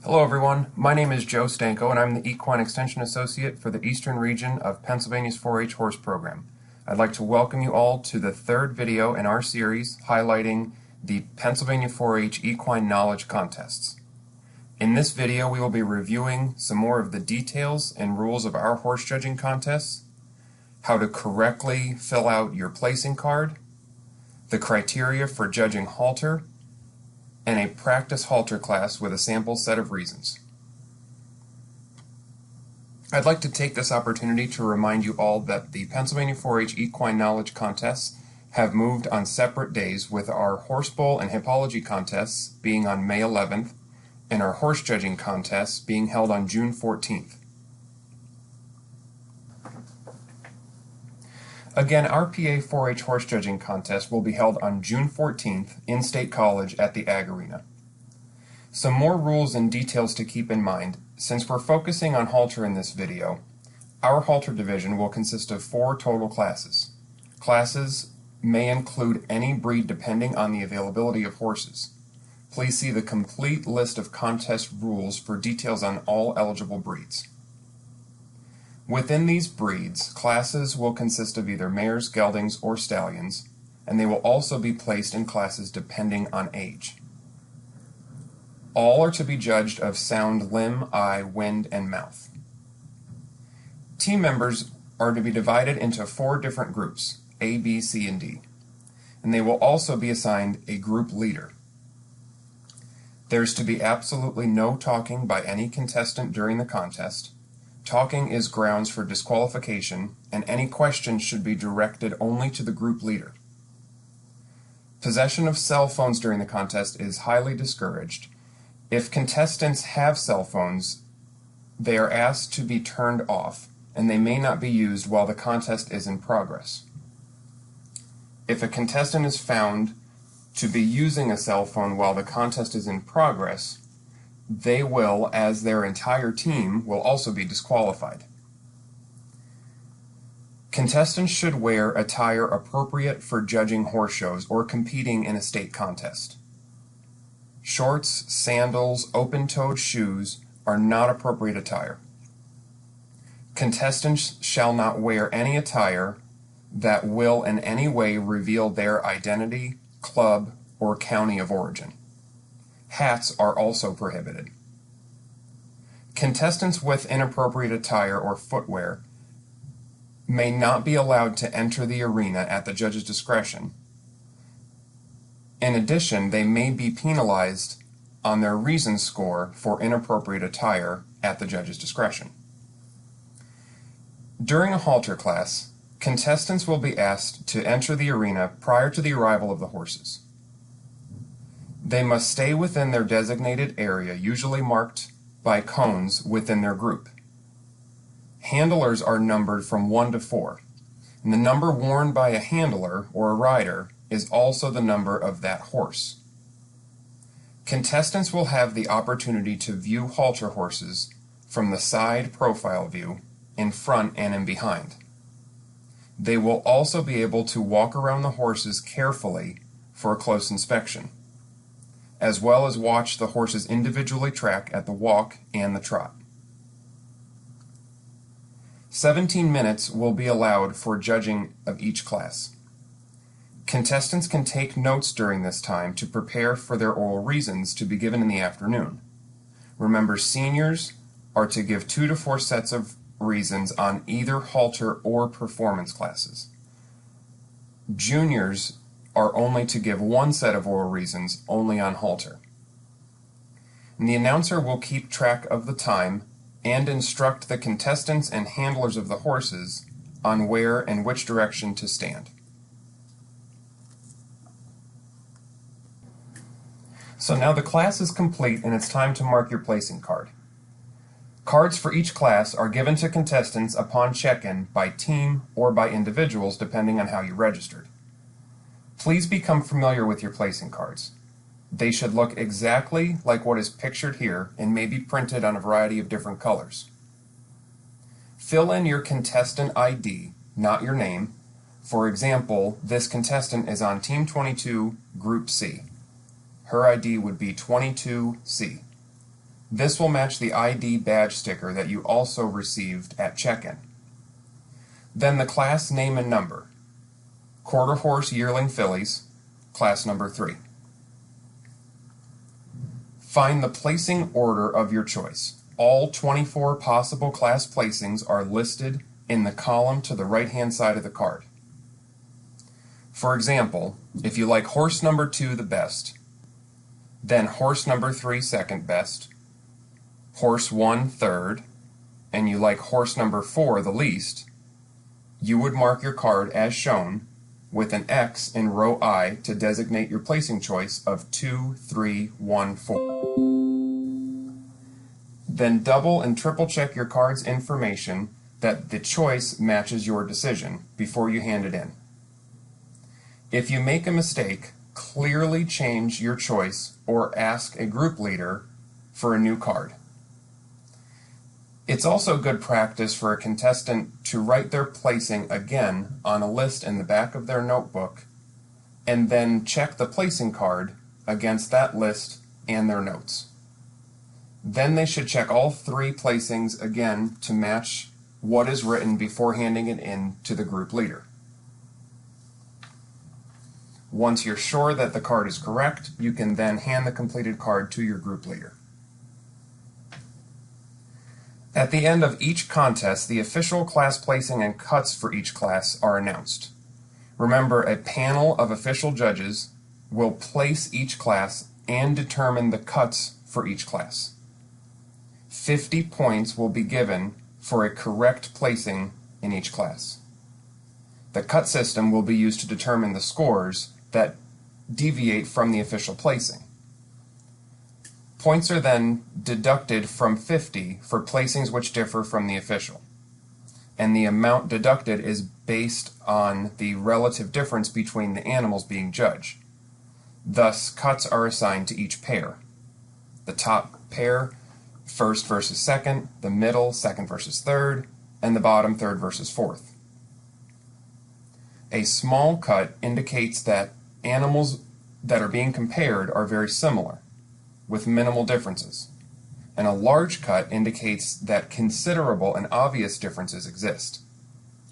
Hello everyone, my name is Joe Stanko and I'm the Equine Extension Associate for the Eastern Region of Pennsylvania's 4-H Horse Program. I'd like to welcome you all to the third video in our series highlighting the Pennsylvania 4-H Equine Knowledge Contests. In this video we will be reviewing some more of the details and rules of our horse judging contests, how to correctly fill out your placing card, the criteria for judging halter, and a practice halter class with a sample set of reasons. I'd like to take this opportunity to remind you all that the Pennsylvania 4-H Equine Knowledge Contests have moved on separate days, with our Horse Bowl and Hippology contests being on May 11th and our horse judging contests being held on June 14th. Again, our PA 4-H horse judging contest will be held on June 14th in State College at the Ag Arena. Some more rules and details to keep in mind. Since we're focusing on halter in this video, our halter division will consist of 4 total classes. Classes may include any breed depending on the availability of horses. Please see the complete list of contest rules for details on all eligible breeds. Within these breeds, classes will consist of either mares, geldings, or stallions, and they will also be placed in classes depending on age. All are to be judged of sound limb, eye, wind, and mouth. Team members are to be divided into 4 different groups, A, B, C, and D, and they will also be assigned a group leader. There's to be absolutely no talking by any contestant during the contest. Talking is grounds for disqualification, and any questions should be directed only to the group leader. Possession of cell phones during the contest is highly discouraged. If contestants have cell phones, they are asked to be turned off, and they may not be used while the contest is in progress. If a contestant is found to be using a cell phone while the contest is in progress, they will, as their entire team, will also be disqualified. Contestants should wear attire appropriate for judging horse shows or competing in a state contest. Shorts, sandals, open-toed shoes are not appropriate attire. Contestants shall not wear any attire that will in any way reveal their identity, club, or county of origin. Hats are also prohibited. Contestants with inappropriate attire or footwear may not be allowed to enter the arena at the judge's discretion. In addition, they may be penalized on their reason score for inappropriate attire at the judge's discretion. During a halter class, contestants will be asked to enter the arena prior to the arrival of the horses. They must stay within their designated area, usually marked by cones within their group. Handlers are numbered from 1 to 4, and the number worn by a handler or a rider is also the number of that horse. Contestants will have the opportunity to view halter horses from the side profile view, in front and in behind. They will also be able to walk around the horses carefully for a close inspection, as well as watch the horses individually track at the walk and the trot. 17 minutes will be allowed for judging of each class. Contestants can take notes during this time to prepare for their oral reasons to be given in the afternoon. Remember, seniors are to give 2 to 4 sets of reasons on either halter or performance classes. Juniors are only to give 1 set of oral reasons only on halter. And the announcer will keep track of the time and instruct the contestants and handlers of the horses on where and which direction to stand. So now the class is complete and it's time to mark your placing card. Cards for each class are given to contestants upon check-in by team or by individuals depending on how you registered. Please become familiar with your placing cards. They should look exactly like what is pictured here and may be printed on a variety of different colors. Fill in your contestant ID, not your name. For example, this contestant is on Team 22, Group C. Her ID would be 22C. This will match the ID badge sticker that you also received at check-in. Then the class name and number. Quarter Horse Yearling Fillies, class number 3. Find the placing order of your choice. All 24 possible class placings are listed in the column to the right-hand side of the card. For example, if you like horse number 2 the best, then horse number 3 second best, horse 1 third, and you like horse number 4 the least, you would mark your card as shown with an X in row I to designate your placing choice of 2, 3, 1, 4. Then double and triple check your card's information that the choice matches your decision before you hand it in. If you make a mistake, clearly change your choice or ask a group leader for a new card. It's also good practice for a contestant to write their placing again on a list in the back of their notebook and then check the placing card against that list and their notes. Then they should check all 3 placings again to match what is written before handing it in to the group leader. Once you're sure that the card is correct, you can then hand the completed card to your group leader. At the end of each contest, the official class placing and cuts for each class are announced. Remember, a panel of official judges will place each class and determine the cuts for each class. 50 points will be given for a correct placing in each class. The cut system will be used to determine the scores that deviate from the official placing. Points are then deducted from 50 for placings which differ from the official, and the amount deducted is based on the relative difference between the animals being judged. Thus, cuts are assigned to each pair. The top pair, first versus second, the middle, second versus third, and the bottom, third versus fourth. A small cut indicates that animals that are being compared are very similar, with minimal differences, and a large cut indicates that considerable and obvious differences exist.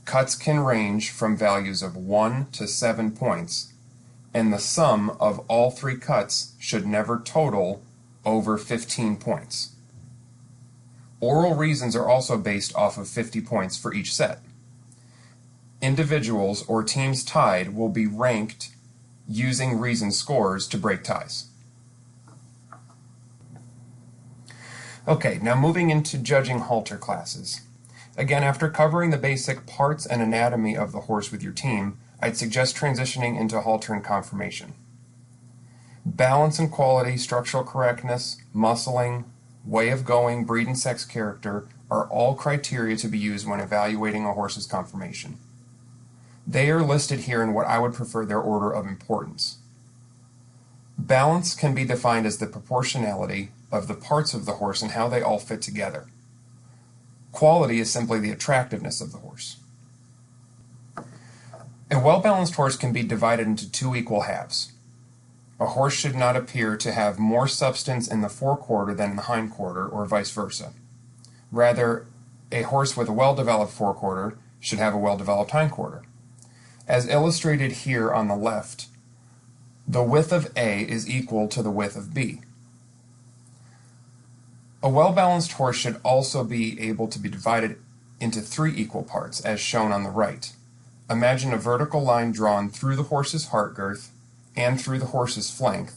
Cuts can range from values of 1 to 7 points, and the sum of all 3 cuts should never total over 15 points. Oral reasons are also based off of 50 points for each set. Individuals or teams tied will be ranked using reason scores to break ties. Okay, now moving into judging halter classes. Again, after covering the basic parts and anatomy of the horse with your team, I'd suggest transitioning into halter and conformation. Balance and quality, structural correctness, muscling, way of going, breed and sex character are all criteria to be used when evaluating a horse's conformation. They are listed here in what I would prefer their order of importance. Balance can be defined as the proportionality of the parts of the horse and how they all fit together. Quality is simply the attractiveness of the horse. A well-balanced horse can be divided into 2 equal halves. A horse should not appear to have more substance in the forequarter than in the hindquarter, or vice versa. Rather, a horse with a well-developed forequarter should have a well-developed hindquarter. As illustrated here on the left, the width of A is equal to the width of B. A well-balanced horse should also be able to be divided into 3 equal parts, as shown on the right. Imagine a vertical line drawn through the horse's heart girth and through the horse's flank.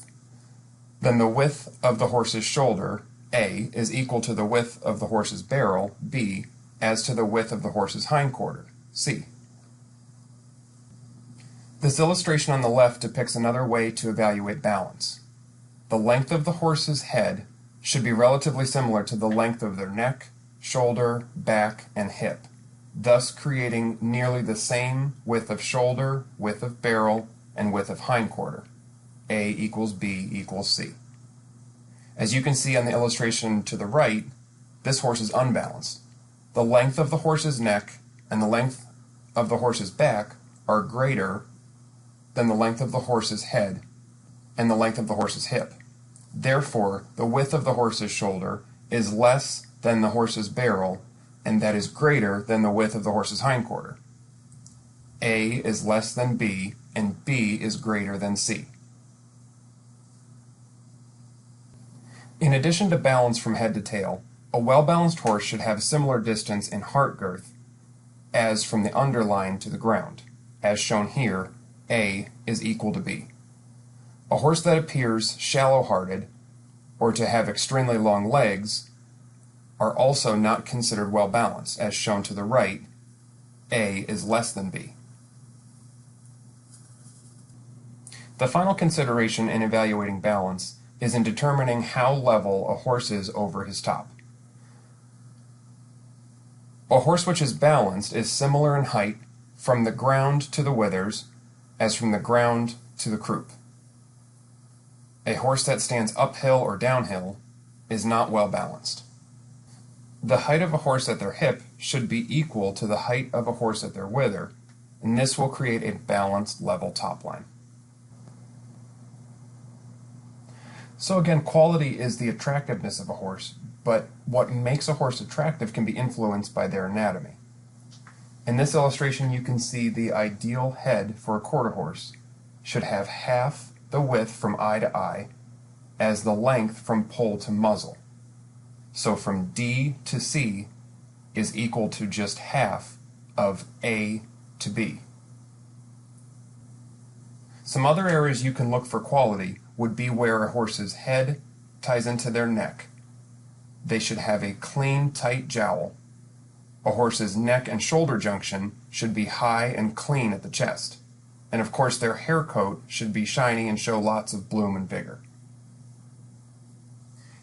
Then the width of the horse's shoulder, A, is equal to the width of the horse's barrel, B, as to the width of the horse's hindquarter, C. This illustration on the left depicts another way to evaluate balance. The length of the horse's head should be relatively similar to the length of their neck, shoulder, back, and hip, thus creating nearly the same width of shoulder, width of barrel, and width of hindquarter. A equals B equals C. As you can see on the illustration to the right, this horse is unbalanced. The length of the horse's neck and the length of the horse's back are greater than the length of the horse's head and the length of the horse's hip. Therefore, the width of the horse's shoulder is less than the horse's barrel, and that is greater than the width of the horse's hindquarter. A is less than B, and B is greater than C. In addition to balance from head to tail, a well-balanced horse should have a similar distance in heart girth as from the underline to the ground. As shown here, A is equal to B. A horse that appears shallow-hearted or to have extremely long legs are also not considered well-balanced. As shown to the right, A is less than B. The final consideration in evaluating balance is in determining how level a horse is over his top. A horse which is balanced is similar in height from the ground to the withers as from the ground to the croup. A horse that stands uphill or downhill is not well balanced. The height of a horse at their hip should be equal to the height of a horse at their wither, and this will create a balanced level top line. So again, quality is the attractiveness of a horse, but what makes a horse attractive can be influenced by their anatomy. In this illustration, you can see the ideal head for a quarter horse should have half the width from eye to eye as the length from poll to muzzle. So from D to C is equal to just half of A to B. Some other areas you can look for quality would be where a horse's head ties into their neck. They should have a clean, tight jowl. A horse's neck and shoulder junction should be high and clean at the chest. And of course their hair coat should be shiny and show lots of bloom and vigor.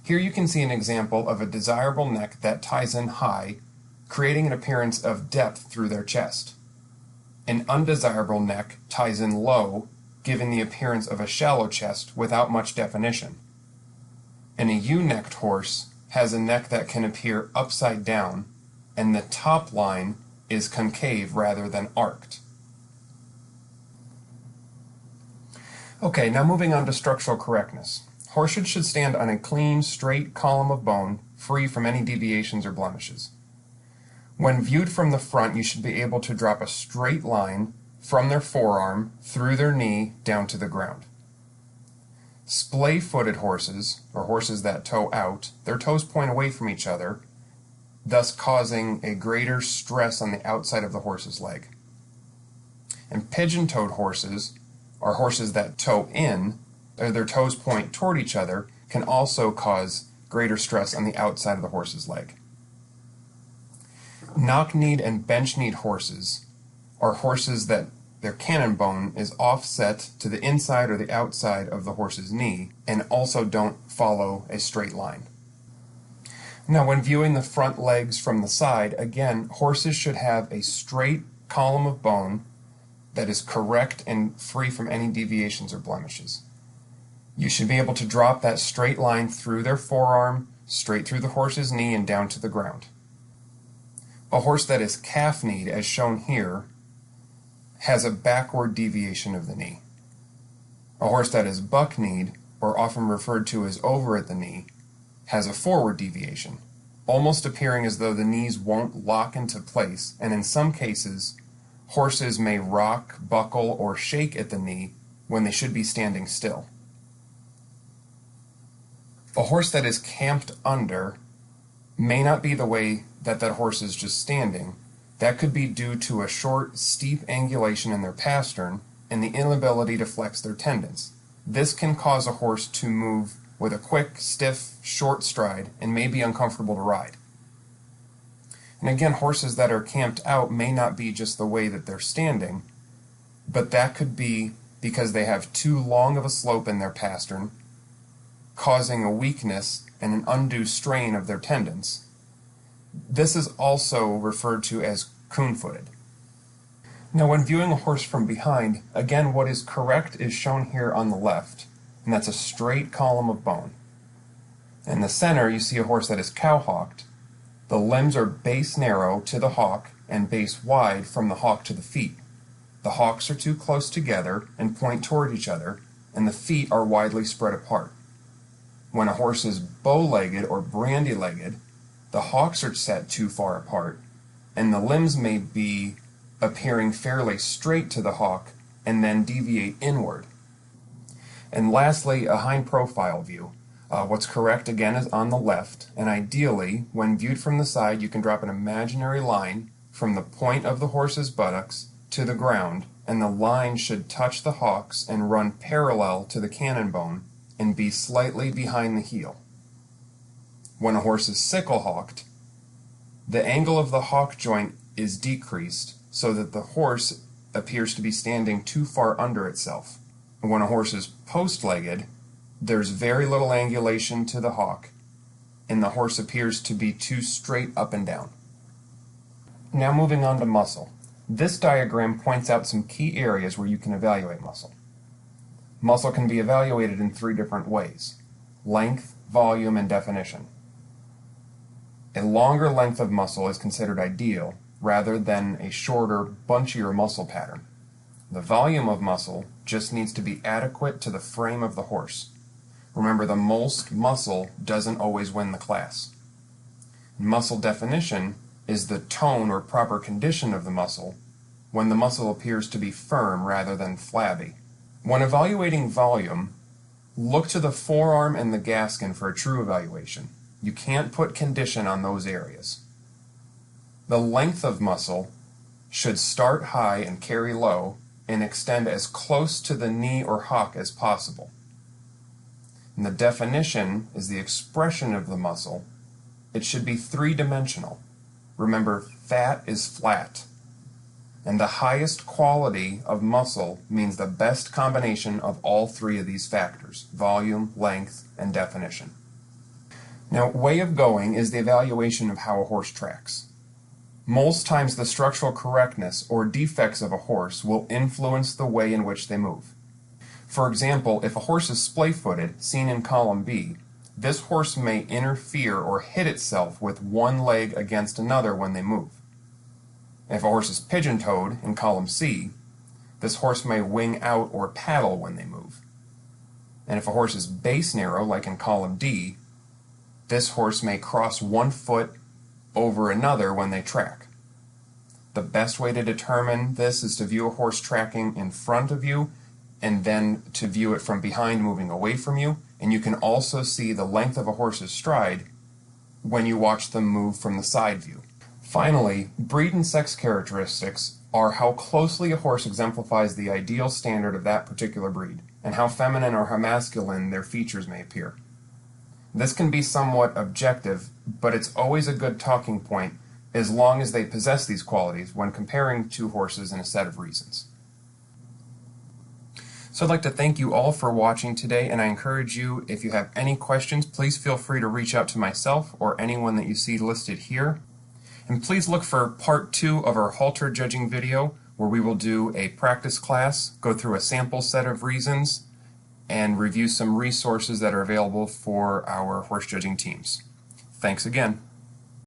Here you can see an example of a desirable neck that ties in high, creating an appearance of depth through their chest. An undesirable neck ties in low, giving the appearance of a shallow chest without much definition. And a U-necked horse has a neck that can appear upside down, and the top line is concave rather than arched. Okay, now moving on to structural correctness. Horses should stand on a clean, straight column of bone, free from any deviations or blemishes. When viewed from the front, you should be able to drop a straight line from their forearm through their knee down to the ground. Splay-footed horses, or horses that toe out, their toes point away from each other, thus causing a greater stress on the outside of the horse's leg. And pigeon-toed horses, or horses that toe in, or their toes point toward each other, can also cause greater stress on the outside of the horse's leg. Knock-kneed and bench-kneed horses are horses that their cannon bone is offset to the inside or the outside of the horse's knee and also don't follow a straight line. Now, when viewing the front legs from the side, again, horses should have a straight column of bone that is correct and free from any deviations or blemishes. You should be able to drop that straight line through their forearm, straight through the horse's knee, and down to the ground. A horse that is calf-kneed, as shown here, has a backward deviation of the knee. A horse that is buck-kneed, or often referred to as over at the knee, has a forward deviation, almost appearing as though the knees won't lock into place, and in some cases, horses may rock, buckle, or shake at the knee when they should be standing still. A horse that is camped under may not be the way that horse is just standing. That could be due to a short, steep angulation in their pastern and the inability to flex their tendons. This can cause a horse to move with a quick, stiff, short stride and may be uncomfortable to ride. And again, horses that are camped out may not be just the way that they're standing, but that could be because they have too long of a slope in their pastern, causing a weakness and an undue strain of their tendons. This is also referred to as coon-footed. Now, when viewing a horse from behind, again, what is correct is shown here on the left, and that's a straight column of bone. In the center, you see a horse that is cow-hocked. The limbs are base narrow to the hock and base wide from the hock to the feet. The hocks are too close together and point toward each other, and the feet are widely spread apart. When a horse is bow-legged or brandy-legged, the hocks are set too far apart, and the limbs may be appearing fairly straight to the hock and then deviate inward. And lastly, a hind profile view. What's correct again is on the left, and ideally, when viewed from the side, you can drop an imaginary line from the point of the horse's buttocks to the ground, and the line should touch the hocks and run parallel to the cannon bone and be slightly behind the heel. When a horse is sickle-hocked, the angle of the hock joint is decreased so that the horse appears to be standing too far under itself. When a horse is post-legged, there's very little angulation to the hock, and the horse appears to be too straight up and down. Now moving on to muscle. This diagram points out some key areas where you can evaluate muscle. Muscle can be evaluated in 3 different ways: length, volume, and definition. A longer length of muscle is considered ideal, rather than a shorter, bunchier muscle pattern. The volume of muscle just needs to be adequate to the frame of the horse. Remember, the most muscle doesn't always win the class. Muscle definition is the tone or proper condition of the muscle when the muscle appears to be firm rather than flabby. When evaluating volume, look to the forearm and the gaskin for a true evaluation. You can't put condition on those areas. The length of muscle should start high and carry low and extend as close to the knee or hock as possible. And the definition is the expression of the muscle. It should be 3-dimensional. Remember, fat is flat. And the highest quality of muscle means the best combination of all 3 of these factors: volume, length, and definition. Now, way of going is the evaluation of how a horse tracks. Most times the structural correctness or defects of a horse will influence the way in which they move. For example, if a horse is splay-footed, seen in column B, this horse may interfere or hit itself with one leg against another when they move. If a horse is pigeon-toed, in column C, this horse may wing out or paddle when they move. And if a horse is base narrow, like in column D, this horse may cross one foot over another when they track. The best way to determine this is to view a horse tracking in front of you and then to view it from behind moving away from you, and you can also see the length of a horse's stride when you watch them move from the side view. Finally, breed and sex characteristics are how closely a horse exemplifies the ideal standard of that particular breed, and how feminine or how masculine their features may appear. This can be somewhat objective, but it's always a good talking point as long as they possess these qualities when comparing 2 horses in a set of reasons. So I'd like to thank you all for watching today, and I encourage you, if you have any questions, please feel free to reach out to myself or anyone that you see listed here. And please look for part 2 of our halter judging video, where we will do a practice class, go through a sample set of reasons, and review some resources that are available for our horse judging teams. Thanks again.